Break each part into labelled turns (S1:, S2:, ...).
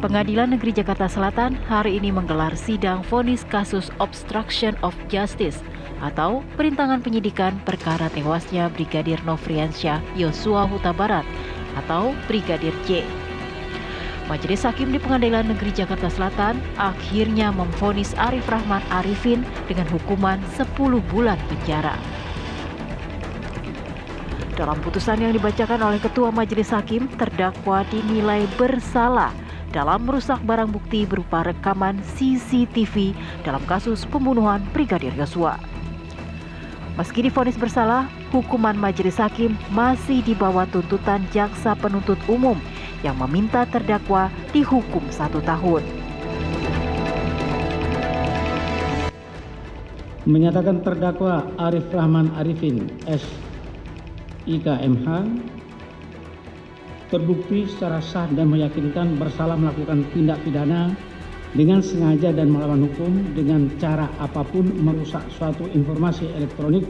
S1: Pengadilan Negeri Jakarta Selatan hari ini menggelar sidang vonis kasus obstruction of justice atau perintangan penyidikan perkara tewasnya Brigadir Nofriansyah Yosua Huta Barat atau Brigadir J. Majelis Hakim di Pengadilan Negeri Jakarta Selatan akhirnya memvonis Arif Rahman Arifin dengan hukuman 10 bulan penjara. Dalam putusan yang dibacakan oleh Ketua Majelis Hakim, terdakwa dinilai bersalah dalam merusak barang bukti berupa rekaman CCTV dalam kasus pembunuhan Brigadir Yosua. Meski divonis bersalah, hukuman Majelis Hakim masih di bawah tuntutan jaksa penuntut umum yang meminta terdakwa dihukum 1 tahun.
S2: Menyatakan terdakwa Arif Rahman Arifin SIKMH terbukti secara sah dan meyakinkan bersalah melakukan tindak pidana dengan sengaja dan melawan hukum dengan cara apapun merusak suatu informasi elektronik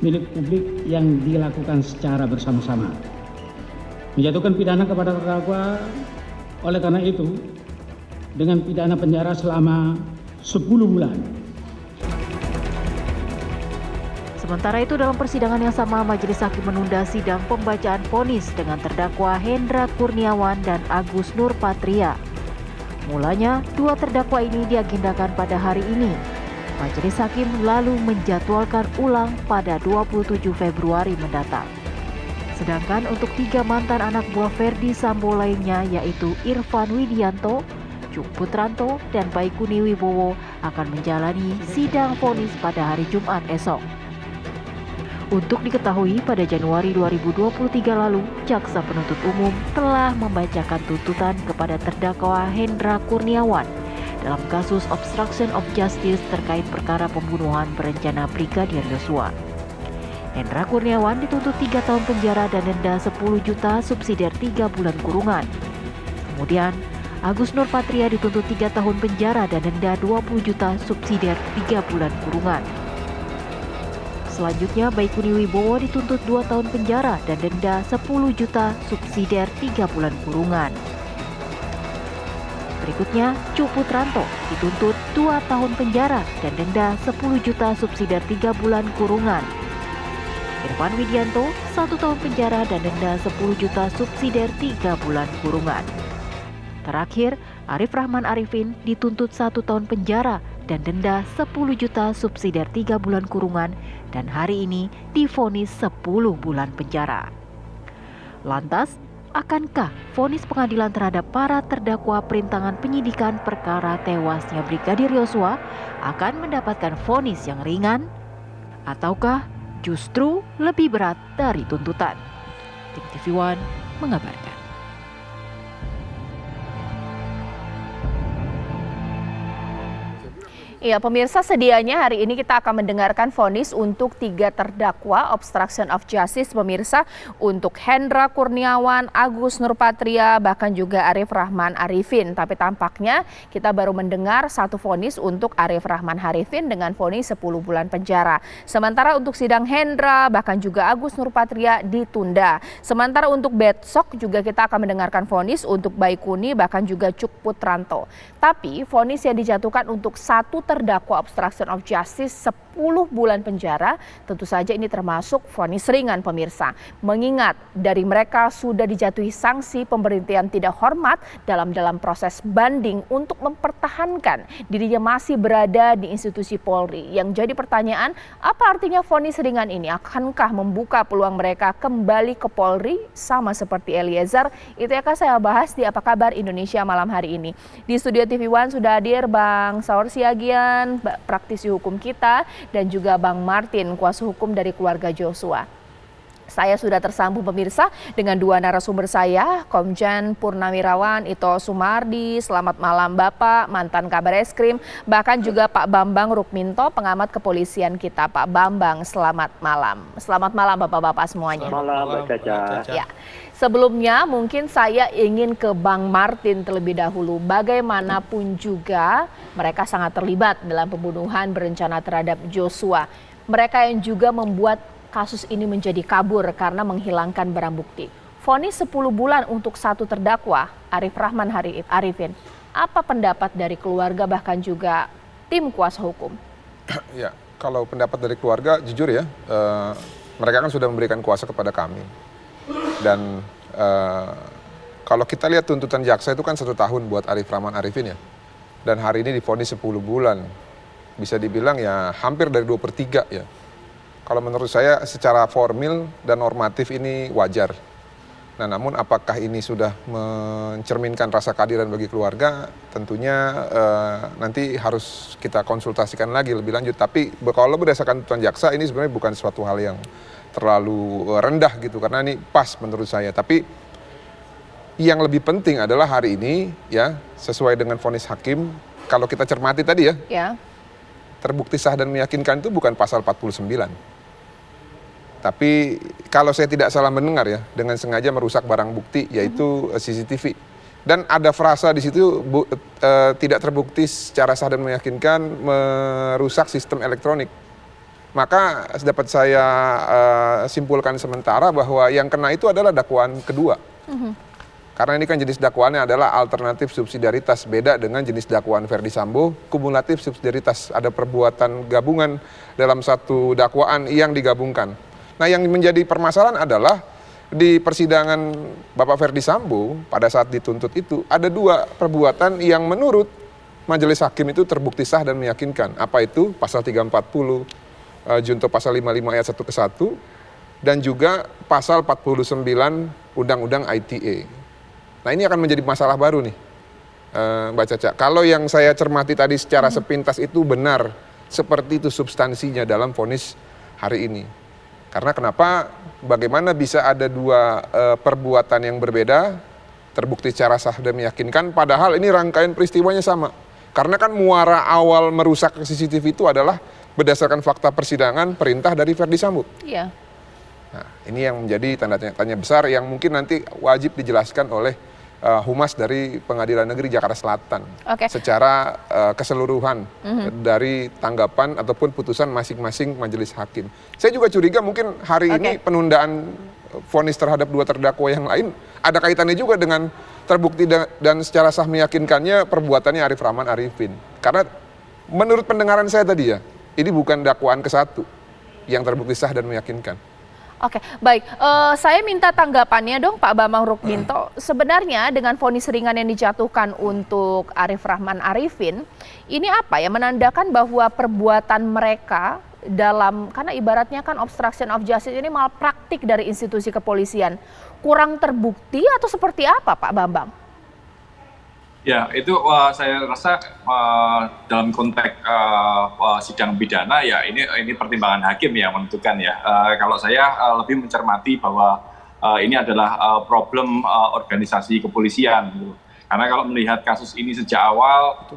S2: milik publik yang dilakukan secara bersama-sama. Menjatuhkan pidana kepada terdakwa oleh karena itu dengan pidana penjara selama 10 bulan.
S1: Sementara itu dalam persidangan yang sama, Majelis Hakim menunda sidang pembacaan vonis dengan terdakwa Hendra Kurniawan dan Agus Nurpatria. Mulanya, 2 terdakwa ini diagendakan pada hari ini. Majelis Hakim lalu menjadwalkan ulang pada 27 Februari mendatang. Sedangkan untuk 3 mantan anak buah Verdi Sambo lainnya yaitu Irfan Widianto, Cuk Putranto, dan Baikuni Wibowo akan menjalani sidang vonis pada hari Jumat esok. Untuk diketahui, pada Januari 2023 lalu, Jaksa Penuntut Umum telah membacakan tuntutan kepada terdakwa Hendra Kurniawan dalam kasus obstruction of justice terkait perkara pembunuhan berencana Brigadir Yosua. Hendra Kurniawan dituntut 3 tahun penjara dan denda 10 juta subsidiar 3 bulan kurungan. Kemudian, Agus Nurpatria dituntut 3 tahun penjara dan denda 20 juta subsidiar 3 bulan kurungan. Selanjutnya, Baikuni Wibowo dituntut 2 tahun penjara dan denda 10 juta subsidiar 3 bulan kurungan. Berikutnya, Cuk Putranto dituntut 2 tahun penjara dan denda 10 juta subsidiar 3 bulan kurungan. Irfan Widianto 1 tahun penjara dan denda 10 juta subsidiar 3 bulan kurungan. Terakhir, Arif Rahman Arifin dituntut 1 tahun penjara dan denda 10 juta subsidiar 3 bulan kurungan dan hari ini divonis 10 bulan penjara. Lantas, akankah vonis pengadilan terhadap para terdakwa perintangan penyidikan perkara tewasnya Brigadir Yosua akan mendapatkan vonis yang ringan? Ataukah justru lebih berat dari tuntutan? Tim TV One mengabarkan.
S3: Iya, pemirsa, sedianya hari ini kita akan mendengarkan vonis untuk 3 terdakwa obstruction of justice, pemirsa, untuk Hendra Kurniawan, Agus Nurpatria, bahkan juga Arif Rahman Arifin. Tapi tampaknya kita baru mendengar 1 vonis untuk Arif Rahman Arifin dengan vonis 10 bulan penjara. Sementara untuk sidang Hendra, bahkan juga Agus Nurpatria ditunda. Sementara untuk besok juga kita akan mendengarkan vonis untuk Baikuni, bahkan juga Cuk Putranto. Tapi vonis yang dijatuhkan untuk 1 terdakwa obstruction of justice 10 bulan penjara, tentu saja ini termasuk vonis ringan, pemirsa. Mengingat dari mereka sudah dijatuhi sanksi pemberhentian tidak hormat dalam proses banding untuk mempertahankan dirinya masih berada di institusi Polri. Yang jadi pertanyaan, apa artinya vonis ringan ini? Akankah membuka peluang mereka kembali ke Polri sama seperti Eliezer? Itu yang akan saya bahas di Apa Kabar Indonesia malam hari ini. Di studio TV One sudah hadir Bang Saur Siagian, praktisi hukum kita, dan juga Bang Martin, kuasa hukum dari keluarga Joshua. Saya sudah tersambung, pemirsa, dengan 2 narasumber saya, Komjen Purnawirawan Ito Sumardi. Selamat malam Bapak, mantan Kabar Eskrim, bahkan juga Pak Bambang Rukminto, pengamat kepolisian kita. Pak Bambang, selamat malam. Selamat malam Bapak-bapak semuanya.
S4: Selamat malam, Mbak Caca.
S3: Ya. Sebelumnya mungkin saya ingin ke Bang Martin terlebih dahulu. Bagaimanapun juga mereka sangat terlibat dalam pembunuhan berencana terhadap Joshua. Mereka yang juga membuat kasus ini menjadi kabur karena menghilangkan barang bukti. Vonis 10 bulan untuk 1 terdakwa, Arif Rahman Arifin. Apa pendapat dari keluarga bahkan juga tim kuasa hukum?
S4: Ya, kalau pendapat dari keluarga, jujur ya, mereka kan sudah memberikan kuasa kepada kami. Dan kalau kita lihat tuntutan jaksa itu kan 1 tahun buat Arif Rahman Arifin ya. Dan hari ini divonis 10 bulan. Bisa dibilang ya hampir dari 2/3 ya. Kalau menurut saya secara formil dan normatif ini wajar. Nah, namun apakah ini sudah mencerminkan rasa keadilan bagi keluarga? Tentunya nanti harus kita konsultasikan lagi lebih lanjut. Tapi kalau berdasarkan tuntutan jaksa ini sebenarnya bukan suatu hal yang terlalu rendah gitu, karena ini pas menurut saya. Tapi yang lebih penting adalah hari ini ya, sesuai dengan vonis hakim, kalau kita cermati tadi ya, terbukti sah dan meyakinkan itu bukan pasal 49. Tapi kalau saya tidak salah mendengar ya, dengan sengaja merusak barang bukti yaitu CCTV. Dan ada frasa di situ tidak terbukti secara sah dan meyakinkan merusak sistem elektronik. Maka dapat saya simpulkan sementara bahwa yang kena itu adalah dakwaan kedua. Karena ini kan jenis dakwaannya adalah alternatif subsidiaritas, beda dengan jenis dakwaan Verdi Sambo, kumulatif subsidiaritas. Ada perbuatan gabungan dalam satu dakwaan yang digabungkan. Nah, yang menjadi permasalahan adalah di persidangan Bapak Verdi Sambo pada saat dituntut itu ada 2 perbuatan yang menurut majelis hakim itu terbukti sah dan meyakinkan. Apa itu? Pasal 340 junto pasal 55 ayat 1 ke 1 dan juga pasal 49 Undang-Undang ITE. Nah, ini akan menjadi masalah baru nih, Mbak Caca. Kalau yang saya cermati tadi secara sepintas itu benar, seperti itu substansinya dalam vonis hari ini. Karena kenapa? Bagaimana bisa ada 2 perbuatan yang berbeda, terbukti secara sah dan meyakinkan, padahal ini rangkaian peristiwanya sama. Karena kan muara awal merusak CCTV itu adalah berdasarkan fakta persidangan perintah dari Verdi Sambo.
S3: Iya.
S4: Nah, ini yang menjadi tanda besar yang mungkin nanti wajib dijelaskan oleh Humas dari Pengadilan Negeri Jakarta Selatan secara keseluruhan dari tanggapan ataupun putusan masing-masing majelis hakim. Saya juga curiga mungkin hari ini penundaan vonis terhadap 2 terdakwa yang lain ada kaitannya juga dengan terbukti dan secara sah meyakinkannya perbuatannya Arif Rahman Arifin. Karena menurut pendengaran saya tadi ya, ini bukan dakwaan ke-1 yang terbukti sah dan meyakinkan.
S3: Oke, baik. Saya minta tanggapannya dong Pak Bambang Rukminto. Sebenarnya dengan vonis ringan yang dijatuhkan untuk Arif Rahman Arifin, ini apa ya, menandakan bahwa perbuatan mereka karena ibaratnya kan obstruction of justice ini malpraktik dari institusi kepolisian, kurang terbukti atau seperti apa Pak Bambang?
S5: Ya, itu saya rasa dalam konteks sidang pidana ya ini pertimbangan hakim yang menentukan ya. Kalau saya lebih mencermati bahwa ini adalah problem organisasi kepolisian gitu. Karena kalau melihat kasus ini sejak awal,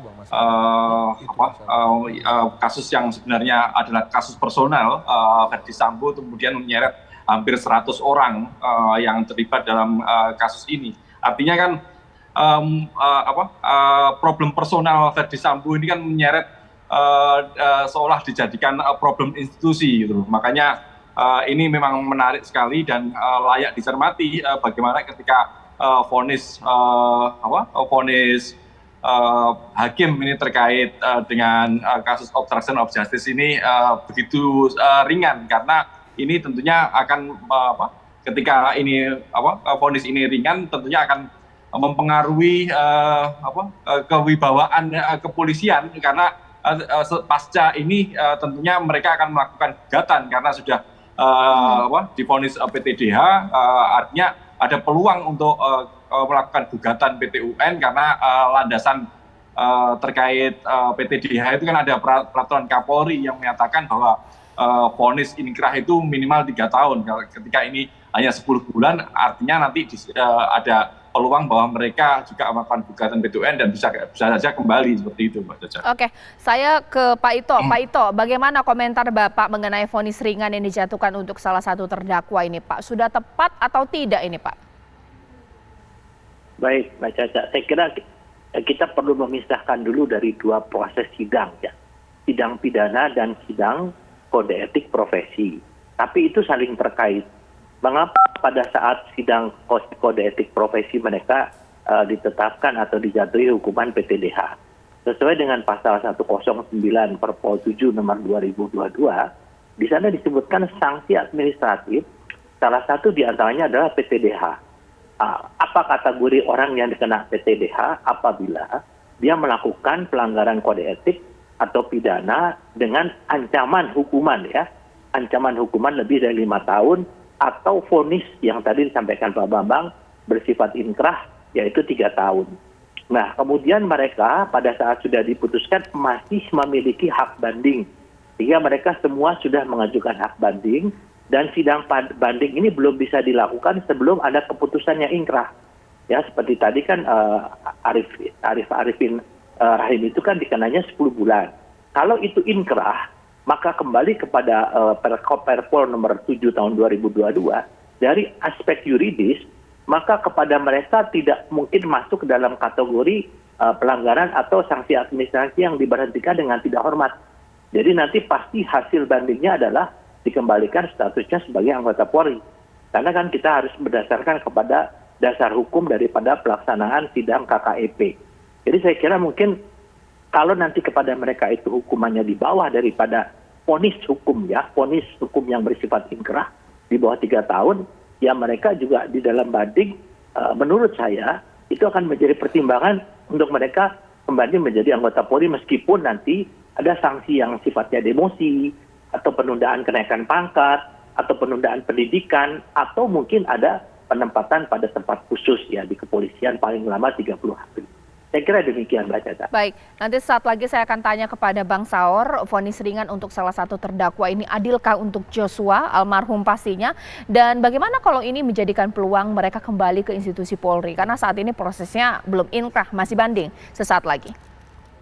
S5: kasus yang sebenarnya adalah kasus personal, Verdi Sambo kemudian menyeret hampir 100 orang yang terlibat dalam kasus ini. Artinya kan problem personal Verdi Sambo ini kan menyeret seolah dijadikan problem institusi gitu. Makanya ini memang menarik sekali dan layak dicermati bagaimana ketika vonis hakim ini terkait dengan kasus obstruction of justice ini begitu ringan, karena ini tentunya akan ketika ini vonis ini ringan tentunya akan mempengaruhi kewibawaan kepolisian, karena pasca ini tentunya mereka akan melakukan gugatan karena sudah divonis PTDH, artinya ada peluang untuk melakukan gugatan PT UN karena landasan terkait PTDH itu kan ada peraturan Kapolri yang menyatakan bahwa vonis inkrah itu minimal 3 tahun. Ketika ini hanya 10 bulan, artinya nanti ada peluang bahwa mereka juga melakukan gugatan PT UN dan bisa saja kembali seperti itu, Mbak Caca.
S3: Oke, saya ke Pak Ito. Pak Ito, bagaimana komentar Bapak mengenai vonis ringan yang dijatuhkan untuk salah satu terdakwa ini, Pak? Sudah tepat atau tidak ini, Pak?
S6: Baik, Mbak Caca. Saya kira kita perlu memisahkan dulu dari 2 proses sidang, ya. Sidang pidana dan sidang kode etik profesi. Tapi itu saling terkait. Mengapa pada saat sidang kode etik profesi mereka ditetapkan atau dijatuhi hukuman PTDH. Sesuai dengan pasal 109 Perpol 7 nomor 2022, di sana disebutkan sanksi administratif, salah satu diantaranya adalah PTDH. Apa kategori orang yang dikena PTDH? Apabila dia melakukan pelanggaran kode etik atau pidana dengan ancaman hukuman ancaman hukuman lebih dari 5 tahun atau vonis yang tadi disampaikan Pak Bambang bersifat inkrah yaitu 3 tahun. Nah, kemudian mereka pada saat sudah diputuskan masih memiliki hak banding. Sehingga mereka semua sudah mengajukan hak banding dan sidang banding ini belum bisa dilakukan sebelum ada keputusan yang inkrah. Ya, seperti tadi kan Arifin Rahim itu kan dikenanya 10 bulan. Kalau itu inkrah, maka kembali kepada Perpol nomor 7 tahun 2022, dari aspek yuridis, maka kepada mereka tidak mungkin masuk ke dalam kategori pelanggaran atau sanksi administrasi yang diberhentikan dengan tidak hormat. Jadi nanti pasti hasil bandingnya adalah dikembalikan statusnya sebagai anggota Polri. Karena kan kita harus berdasarkan kepada dasar hukum daripada pelaksanaan sidang KKEP. Jadi saya kira mungkin kalau nanti kepada mereka itu hukumannya di bawah daripada vonis hukum yang bersifat inkrah di bawah 3 tahun, ya mereka juga di dalam banding menurut saya itu akan menjadi pertimbangan untuk mereka kembali menjadi anggota Polri meskipun nanti ada sanksi yang sifatnya demosi atau penundaan kenaikan pangkat atau penundaan pendidikan atau mungkin ada penempatan pada tempat khusus ya di kepolisian paling lama 30 hari. Saya kira demikian Mbak Caca.
S3: Baik, nanti saat lagi saya akan tanya kepada Bang Saur, vonis ringan untuk salah satu terdakwa ini adilkah untuk Joshua, almarhum pastinya, dan bagaimana kalau ini menjadikan peluang mereka kembali ke institusi Polri, karena saat ini prosesnya belum inkrah, masih banding. Sesaat lagi.